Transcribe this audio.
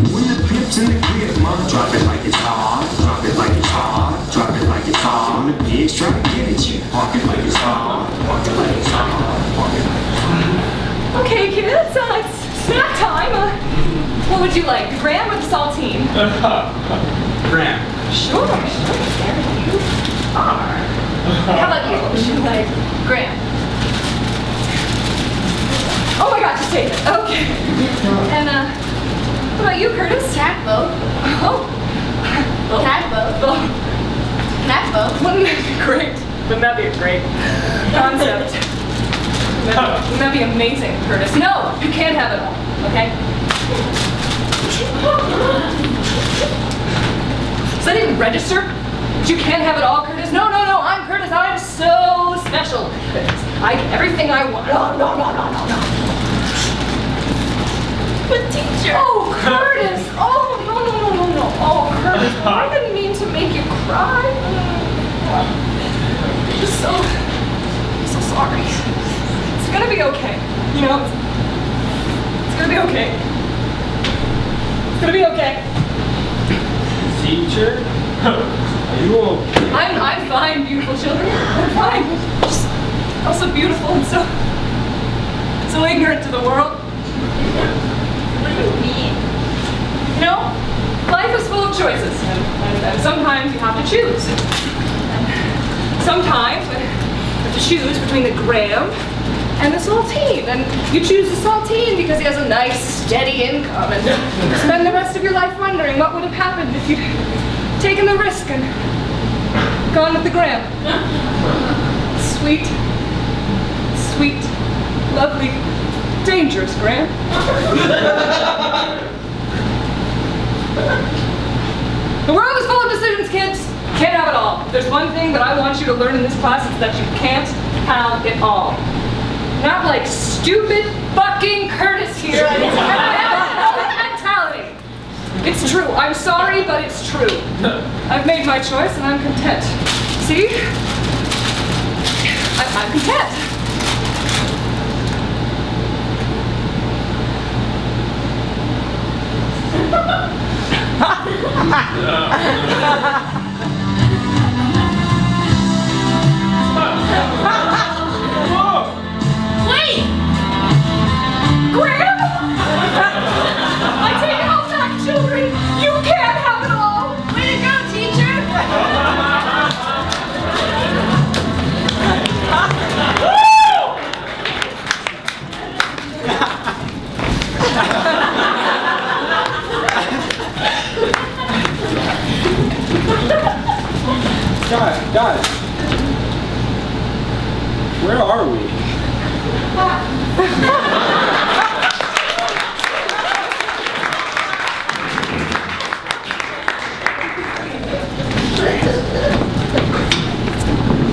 When the pimp's in the crib, mom, drop it like it's hot. Drop it like it's hot. Drop it like it's hot. When the pigs try to get at you, park it like it's hot. Park it like it's hot. Park it like it's hot. Okay, kids, it's snack time. What would you like, the graham or the saltine? Graham. Sure. There you are. How about you? What would you like? Graham. Oh my God, just take it. Okay. And what about you, Curtis? Cat boat. Oh. Cat boat. Oh. Cat boat. Wouldn't that be great? Wouldn't that be a great concept? Wouldn't that be amazing, Curtis? No, you can't have it all, okay? Does that even register? You can't have it all, Curtis? No, no, no, I'm Curtis. I'm so special. I get everything I want. No, no, no, no, no, no. But teacher. Oh, Curtis. Oh, no, no, no, no, no. Oh, Curtis, I didn't mean to make you cry. I'm just so sorry. It's gonna be okay. You know, it's gonna be okay. It's gonna be okay. Teacher? Are you okay? I'm fine, beautiful children. I'm fine. Just also beautiful and so ignorant to the world. What do you mean? You know, life is full of choices, and sometimes you have to choose. And sometimes you have to choose between the graham and the saltine, and you choose the saltine because he has a nice, steady income, and spend the rest of your life wondering what would have happened if you'd taken the risk and gone with the graham. Sweet, sweet, lovely, dangerous graham. The world is full of decisions, kids. Can't have it all. If there's one thing that I want you to learn in this class, it's that you can't have it all. Not like stupid fucking Curtis here and his mentality. It's true. I'm sorry, but it's true. I've made my choice and I'm content. See? I'm content. Wait! Graham? I take it all back, children. You can't have it all. Way to go, teacher! Guys, where are we?